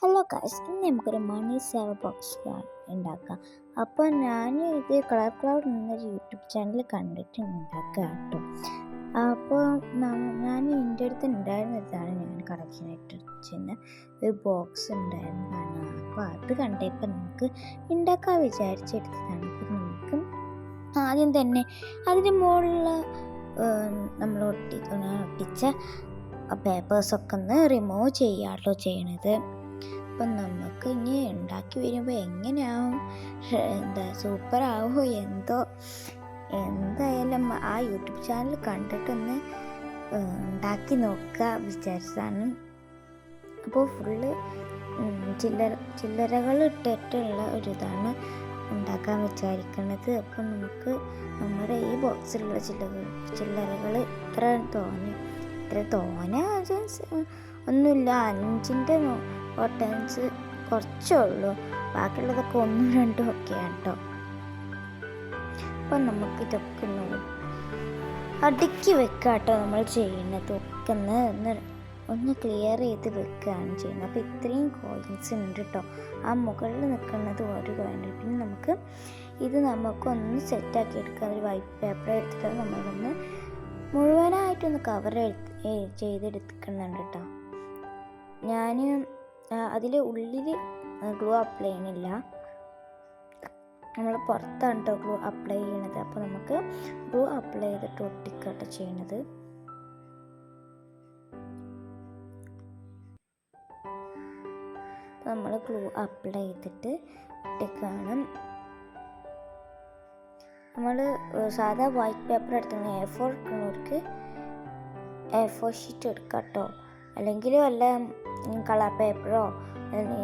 Hello guys, ഇന്ന് നമുക്കൊരു മണി saver box ഉണ്ടാക്കാം. അപ്പോൾ ഞാൻ ഇത് കളർ ക്ലൗഡ് എന്നൊരു യൂട്യൂബ് ചാനൽ കണ്ടിട്ട് ഉണ്ടാക്കുക കേട്ടോ. അപ്പോൾ ഞാൻ എൻ്റെ അടുത്ത് ഉണ്ടായിരുന്നതാണ്, ഞാൻ കളക്ഷനായിട്ട് ചെയ്യുന്ന ഒരു ബോക്സ് ഉണ്ടായിരുന്നതാണ്. അപ്പോൾ അത് കണ്ടപ്പോൾ നമുക്ക് ഉണ്ടാക്കാൻ വിചാരിച്ചെടുത്തതാണ്. അപ്പോൾ നമുക്ക് ആദ്യം തന്നെ അതിന് മുകളിൽ നമ്മൾ ഒട്ടിച്ച പേപ്പേഴ്സൊക്കെ ഒന്ന് റിമൂവ് ചെയ്യാട്ടോ ചെയ്യണത്. അപ്പം നമുക്ക് ഇനി ഉണ്ടാക്കി വരുമ്പോൾ എങ്ങനെയാവും, സൂപ്പറാവോ എന്തോ. എന്തായാലും ആ യൂട്യൂബ് ചാനൽ കണ്ടിട്ടൊന്ന് ഉണ്ടാക്കി നോക്കുക വിചാരിച്ചതാണ്. അപ്പോൾ ഫുള്ള് ചില്ലറകൾ ഇട്ടിട്ടുള്ള ഒരിതാണ് ഉണ്ടാക്കാൻ വിചാരിക്കുന്നത്. അപ്പം നമുക്ക് നമ്മുടെ ഈ ബോക്സിലുള്ള ചില്ലറകൾ ഇത്ര തോനെ ഒന്നുമില്ല, 5ൻ്റെ ബട്ടൺസ് കുറച്ചേ ഉള്ളൂ, ബാക്കിയുള്ളതൊക്കെ 1, 2 ഒക്കെയാണ് കേട്ടോ. അപ്പം നമുക്ക് ഇതൊക്കെ അടുക്കി വെക്കുക കേട്ടോ. നമ്മൾ ചെയ്യുന്നതൊക്കെ ഒന്ന് ക്ലിയർ ചെയ്ത് വെക്കുകയാണ് ചെയ്യുന്നത്. അപ്പോൾ ഇത്രയും കോയിൻസ് ഉണ്ട് കേട്ടോ. ആ മുകളിൽ നിൽക്കുന്നത് ഒരു കോയിൻ. പിന്നെ നമുക്കൊന്ന് സെറ്റാക്കി എടുക്കാം. ഒരു വൈറ്റ് പേപ്പർ എടുത്തിട്ട് നമ്മളൊന്ന് മുഴുവനായിട്ടൊന്ന് കവർ ചെയ്തെടുക്കുന്നുണ്ട് കേട്ടോ. ഞാൻ അതിൽ ഉള്ളിൽ ഗ്ലൂ അപ്ലൈ ചെയ്യണില്ല, നമ്മൾ പുറത്താണ് കേട്ടോ ഗ്ലൂ അപ്ലൈ ചെയ്യണത്. അപ്പോൾ നമുക്ക് ഗ്ലൂ അപ്ലൈ ചെയ്തിട്ട് ഒട്ടിക്കട്ടോ ചെയ്യണത്. നമ്മൾ ഗ്ലൂ അപ്ലൈ ചെയ്തിട്ട് ഒട്ടിക്കണം. നമ്മൾ സാധാ വൈറ്റ് പേപ്പർ എടുത്താണ്, A4 എടുക്കുന്നവർക്ക് A4 ഷീറ്റ് എടുക്കാം കേട്ടോ. അല്ലെങ്കിൽ വല്ല കളർ പേപ്പറോ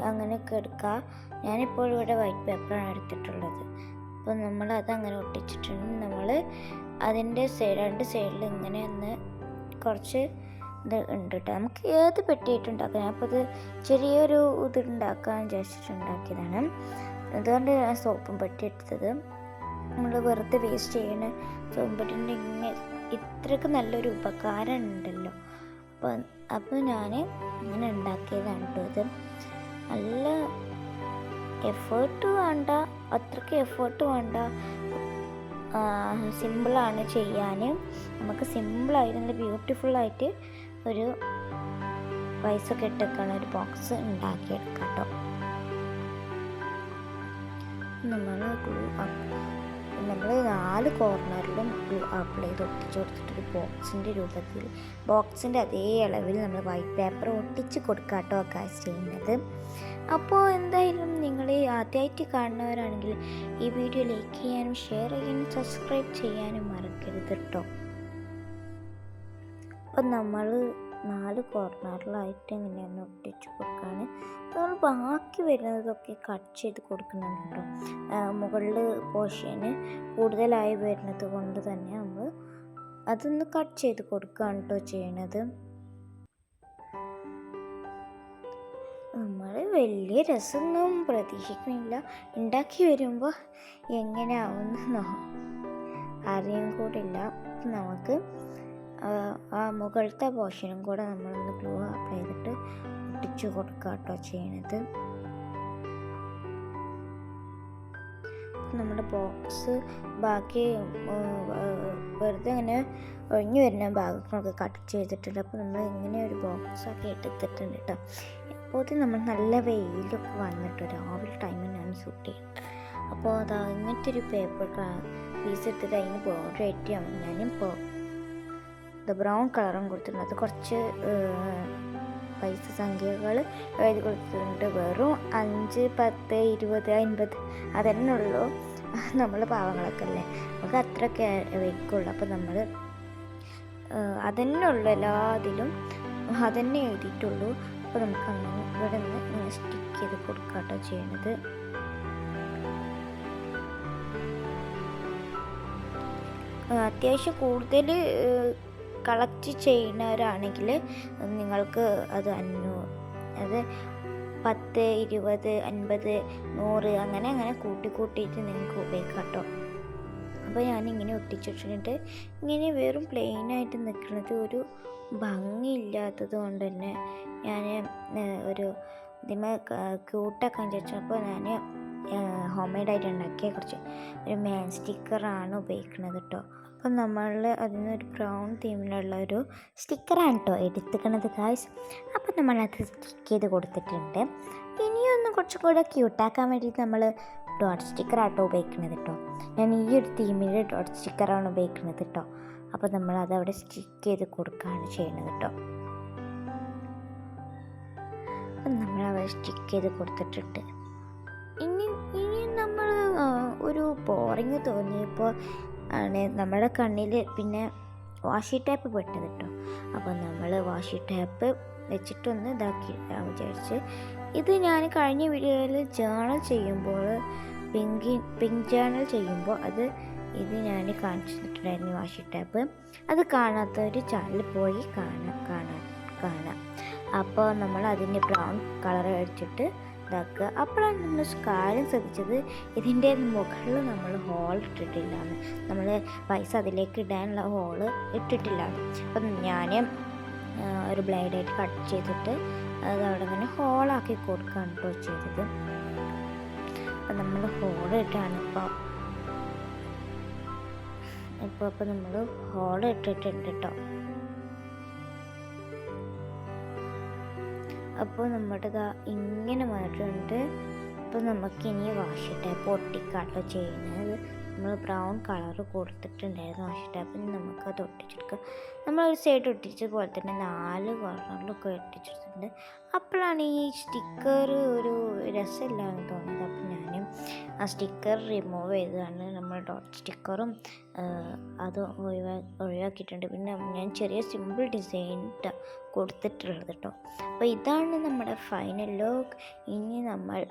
അങ്ങനെയൊക്കെ എടുക്കുക. ഞാനിപ്പോൾ ഇവിടെ വൈറ്റ് പേപ്പറാണ് എടുത്തിട്ടുള്ളത്. അപ്പോൾ നമ്മളതങ്ങനെ ഒട്ടിച്ചിട്ടുണ്ട്. നമ്മൾ അതിൻ്റെ രണ്ട് സൈഡിൽ ഇങ്ങനെ ഒന്ന് കുറച്ച് ഇത് ഉണ്ട് കേട്ടോ. നമുക്ക് ഏത് പെട്ടിയിട്ടുണ്ടാക്കാം. അപ്പോൾ ഇത് ചെറിയൊരു ഇത് ഉണ്ടാക്കാൻ വിചാരിച്ചിട്ടുണ്ടാക്കിയതാണ്. അതുകൊണ്ട് ഞാൻ സോപ്പും പെട്ടി എടുത്തത്. നമ്മൾ വെറുതെ വേസ്റ്റ് ചെയ്യണ സോപ്പും പെട്ടിൻ്റെ ഇത്രയ്ക്ക് നല്ലൊരു ഉപകാരം ഉണ്ടല്ലോ. അപ്പോൾ ഞാൻ ഇങ്ങനെ ഉണ്ടാക്കിയതാണ് കേട്ടോ. ഇത് നല്ല എഫേർട്ട് വേണ്ട, അത്രയ്ക്ക് എഫേർട്ട് വേണ്ട, സിമ്പിളാണ് ചെയ്യാൻ. നമുക്ക് സിമ്പിളായിട്ട് നല്ല ബ്യൂട്ടിഫുള്ളായിട്ട് ഒരു പൈസൊക്കെ ഇട്ടൊക്കെയാണ് ഒരു ബോക്സ് ഉണ്ടാക്കിയെടുക്കാം കേട്ടോ. നമ്മൾ 4 കോർണറിലും ഗ്ലൂ അപ്ലൈ ചെയ്ത് ഒട്ടിച്ച് കൊടുത്തിട്ടൊരു ബോക്സിൻ്റെ രൂപത്തിൽ, ബോക്സിൻ്റെ അതേ അളവിൽ നമ്മൾ വൈറ്റ് പേപ്പർ ഒട്ടിച്ച് കൊടുക്കാം കേട്ടോ ഗൈസ് ചെയ്യുന്നത്. അപ്പോൾ എന്തായാലും നിങ്ങൾ ആദ്യമായിട്ട് കാണുന്നവരാണെങ്കിൽ ഈ വീഡിയോ ലൈക്ക് ചെയ്യാനും ഷെയർ ചെയ്യാനും സബ്സ്ക്രൈബ് ചെയ്യാനും മറക്കരുത് കേട്ടോ. അപ്പം നമ്മൾ 4 കോർണറിലായിട്ട് ഇങ്ങനെ ഒന്ന് ഒട്ടിച്ച് കൊടുക്കുകയാണ്. നമ്മൾ ബാക്കി വരുന്നതൊക്കെ കട്ട് ചെയ്ത് കൊടുക്കുന്നുണ്ട് കേട്ടോ. മുകളിൽ പോർഷന് കൂടുതലായി വരുന്നത് കൊണ്ട് തന്നെ നമ്മൾ അതൊന്ന് കട്ട് ചെയ്ത് കൊടുക്കുകയാണ് കേട്ടോ ചെയ്യണത്. നമ്മൾ വലിയ രസമൊന്നും പ്രതീക്ഷിക്കുന്നില്ല, ഉണ്ടാക്കി വരുമ്പോൾ എങ്ങനെയാവുന്നോ അറിയാൻ കൂടില്ല. നമുക്ക് ആ മുകളിലത്തെ പോർഷനും കൂടെ നമ്മളൊന്ന് ഗ്ലൂ അപ്ലൈ ചെയ്തിട്ട് ഒട്ടിച്ചു കൊടുക്കുക കേട്ടോ ചെയ്യണത്. നമ്മുടെ ബോക്സ് ബാക്കി വെറുതെ ഇങ്ങനെ ഒഴിഞ്ഞു വരുന്ന ഭാഗങ്ങളൊക്കെ കട്ട് ചെയ്തിട്ടുണ്ട്. അപ്പോൾ നമ്മൾ ഇങ്ങനെ ഒരു ബോക്സൊക്കെ എടുത്തിട്ടുണ്ട് കേട്ടോ. അപ്പോൾ നമ്മൾ നല്ല വെയിലൊക്കെ വന്നിട്ട് രാവിലെ ടൈമിൽ ഞാൻ ഷൂട്ട് ചെയ്യുന്നത്. അപ്പോൾ അത് ഇങ്ങനത്തെ ഒരു പേപ്പർ പീസ് എടുത്തിട്ട് അതിന് ബോർഡർ ആയിട്ട് ഞാനിപ്പോൾ ബ്രൗൺ കളറും കൊടുത്തിട്ടുണ്ട്. അത് കുറച്ച് പൈസ സംഖ്യകൾ എഴുതി കൊടുത്തിട്ടുണ്ട്. വെറും 5, 10, 20, 50 അതന്നെ ഉള്ളൂ. നമ്മൾ പാവങ്ങളൊക്കെ അല്ലേ, നമുക്ക് അത്രയൊക്കെ വയ്ക്കുള്ളൂ. അപ്പോൾ നമ്മൾ അതന്നെ ഉള്ളൂ, എല്ലാത്തിലും അതന്നെ എഴുതിയിട്ടുള്ളൂ. അപ്പോൾ നമുക്ക് അങ്ങനെ ഇവിടെ നിന്ന് സ്റ്റിക്ക് ചെയ്ത് കൊടുക്കാട്ടോ ചെയ്യണത്. അത്യാവശ്യം കൂടുതൽ കളക്ട് ചെയ്യുന്നവരാണെങ്കിൽ നിങ്ങൾക്ക് അത് 10, 20, 50, 100 അങ്ങനെ കൂട്ടിയിട്ട് നിങ്ങൾക്ക് ഉപയോഗിക്കാം കേട്ടോ. അപ്പോൾ ഞാനിങ്ങനെ ഒട്ടിച്ചിട്ടുണ്ട്. ഇങ്ങനെ വെറും പ്ലെയിനായിട്ട് നിൽക്കുന്നത് ഒരു ഭംഗിയില്ലാത്തത് കൊണ്ട് തന്നെ ഞാൻ ഒരു ഇതിമേ ക്യൂട്ടാക്കാൻ ചോദിച്ചപ്പോൾ ഞാൻ ഹോം മെയ്ഡായിട്ട് ഉണ്ടാക്കിയ കുറച്ച് ഒരു മാൻ സ്റ്റിക്കറാണ് ഉപയോഗിക്കുന്നത് കേട്ടോ. അപ്പം നമ്മൾ അതിനൊരു ബ്രൗൺ തീമിലുള്ള ഒരു സ്റ്റിക്കറാണ് കേട്ടോ എടുത്തിക്കണത് ഗായ്സ്. അപ്പം നമ്മളത് സ്റ്റിക്ക് ചെയ്ത് കൊടുത്തിട്ടുണ്ട്. ഇനിയൊന്ന് കുറച്ചുകൂടെ ക്യൂട്ടാക്കാൻ വേണ്ടിയിട്ട് നമ്മൾ ഡോട്ട് സ്റ്റിക്കറാട്ടോ ഉപയോഗിക്കുന്നത് കേട്ടോ. ഞാൻ ഈ ഒരു തീമിൽ ഡോട്ട് സ്റ്റിക്കറാണ് ഉപയോഗിക്കുന്നത് കേട്ടോ. അപ്പോൾ നമ്മളത് അവിടെ സ്റ്റിക്ക് ചെയ്ത് കൊടുക്കുകയാണ് ചെയ്യുന്നത് കേട്ടോ. അപ്പം നമ്മളവിടെ സ്റ്റിക്ക് ചെയ്ത് കൊടുത്തിട്ടുണ്ട്. ഇനി നമ്മൾ ഒരു ബോറിങ് തോന്നിയപ്പോൾ ആണ് നമ്മുടെ കണ്ണിൽ പിന്നെ വാഷി ടേപ്പ് പെട്ടത് കേട്ടോ. അപ്പോൾ നമ്മൾ വാഷി ടേപ്പ് വെച്ചിട്ടൊന്ന് ഇതാക്കി വിചാരിച്ച്. ഇത് ഞാൻ കഴിഞ്ഞ വീഡിയോയിൽ ജേണൽ ചെയ്യുമ്പോൾ പിങ്ക് ജേണൽ ചെയ്യുമ്പോൾ ഇത് ഞാൻ കാണിച്ചു തന്നിട്ടുണ്ടായിരുന്നു വാഷി ടേപ്പ്. അത് കാണാത്തവർ ചാനലിൽ പോയി കാണാം. അപ്പോൾ നമ്മൾ അതിൻ്റെ ബ്രൗൺ കളർ അടിച്ചിട്ട് ഇതാക്കുക. അപ്പോഴാണ് നമ്മൾ കാര്യം ശ്രദ്ധിച്ചത്, ഇതിൻ്റെ മുകളിൽ നമ്മൾ ഹോൾ ഇട്ടിട്ടില്ലാന്ന്. നമ്മൾ പൈസ അതിലേക്ക് ഇടാനുള്ള ഹോള് ഇട്ടിട്ടില്ലാന്ന്. അപ്പം ഞാൻ ഒരു ബ്ലേഡായിട്ട് കട്ട് ചെയ്തിട്ട് അത് അവിടെ തന്നെ ഹോളാക്കി കൊടുക്കുകയാണ് കേട്ടോ ചെയ്തത്. അപ്പം നമ്മൾ ഹോൾ ഇട്ടാണ് ഇപ്പോൾ നമ്മൾ ഹോൾ ഇട്ടിട്ടുണ്ട് കേട്ടോ. അപ്പോൾ നമ്മുടെ ഇങ്ങനെ വന്നിട്ടുണ്ട്. അപ്പോൾ നമുക്കിനി വാഷി ടേപ്പ് ഒട്ടിക്കാട്ടോ ചെയ്യുന്നത്. നമ്മൾ ബ്രൗൺ കളർ കൊടുത്തിട്ടുണ്ടായിരുന്നു വാഷി ടേപ്പിന്. നമുക്കത് ഒട്ടിച്ചെടുക്കാം. നമ്മളൊരു സൈഡ് ഒട്ടിച്ച പോലെ തന്നെ 4 കോർണറിലൊക്കെ ഒട്ടിച്ചിട്ടുണ്ട്. അപ്പോഴാണ് ഈ സ്റ്റിക്കർ ഒരു രസമില്ലാന്ന് തോന്നിയത്. അപ്പോൾ ഞാൻ ആ സ്റ്റിക്കർ റിമൂവ് ചെയ്തതാണ്. നമ്മൾ ഡോട്ട് സ്റ്റിക്കറും അത് ഒഴിവാക്കിയിട്ടുണ്ട്. പിന്നെ ഞാൻ ചെറിയ സിമ്പിൾ ഡിസൈൻ കൊടുത്തിട്ടുള്ളത് കേട്ടോ. അപ്പോൾ ഇതാണ് നമ്മുടെ ഫൈനൽ ലുക്ക്. ഇനി നമ്മൾ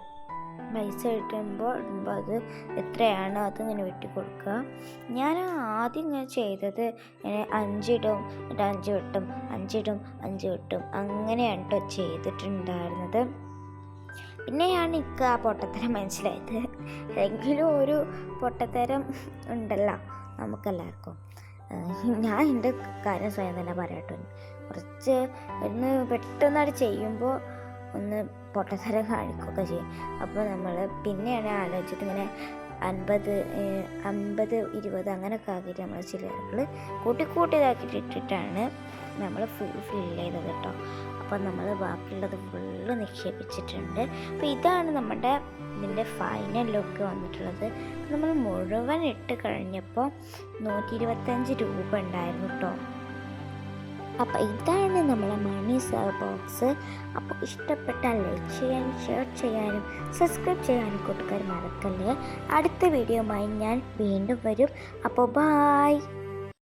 പൈസ ഇടുമ്പോൾ അത് എത്രയാണോ അതിങ്ങനെ വെട്ടി കൊടുക്കുക. ഞാൻ ആദ്യം ഇങ്ങനെ ചെയ്തത് ഇങ്ങനെ 5 ഇടും, 5 വെട്ടും, 5 ഇടും, 5 വെട്ടും, അങ്ങനെയാണ് കേട്ടോ ചെയ്തിട്ടുണ്ടായിരുന്നത്. പിന്നെയാണ് എനിക്ക് ആ പൊട്ടത്തരം മനസ്സിലായത്. എങ്കിലും ഒരു പൊട്ടത്തരം ഉണ്ടല്ലോ നമുക്കെല്ലാവർക്കും. ഞാൻ എൻ്റെ കാര്യം സ്വയം തന്നെ പറയട്ടോ. കുറച്ച് ഒന്ന് പെട്ടെന്നാണ് ചെയ്യുമ്പോൾ ഒന്ന് പൊട്ടത്തരം കാണിക്കുകയൊക്കെ ചെയ്യും. അപ്പോൾ നമ്മൾ പിന്നെയാണ് ആലോചിച്ചിട്ട് ഇങ്ങനെ 50, 20 അങ്ങനെയൊക്കെ ആക്കിയിട്ട് നമ്മൾ ചിലകൾ കൂട്ടി ഇതാക്കിയിട്ടിട്ടാണ് നമ്മൾ ഫില്ല് ചെയ്തത് കേട്ടോ. അപ്പോൾ നമ്മൾ ബാക്കിയുള്ളത് ഫുള്ള് നിക്ഷേപിച്ചിട്ടുണ്ട്. അപ്പോൾ ഇതാണ് നമ്മുടെ ഇതിൻ്റെ ഫൈനൽ ലുക്ക് വന്നിട്ടുള്ളത്. നമ്മൾ മുഴുവൻ ഇട്ട് കഴിഞ്ഞപ്പോൾ 125 രൂപ ഉണ്ടായിരുന്നു കേട്ടോ. അപ്പോൾ ഇതാണ് നമ്മളെ മണി സേവ് ബോക്സ്. അപ്പോൾ ഇഷ്ടപ്പെട്ടാൽ ലൈക്ക് ചെയ്യാനും ഷെയർ ചെയ്യാനും സബ്സ്ക്രൈബ് ചെയ്യാനും കൂട്ടുകാർ മറക്കല്ലേ. അടുത്ത വീഡിയോയുമായി ഞാൻ വീണ്ടും വരും. അപ്പോൾ ബായ്.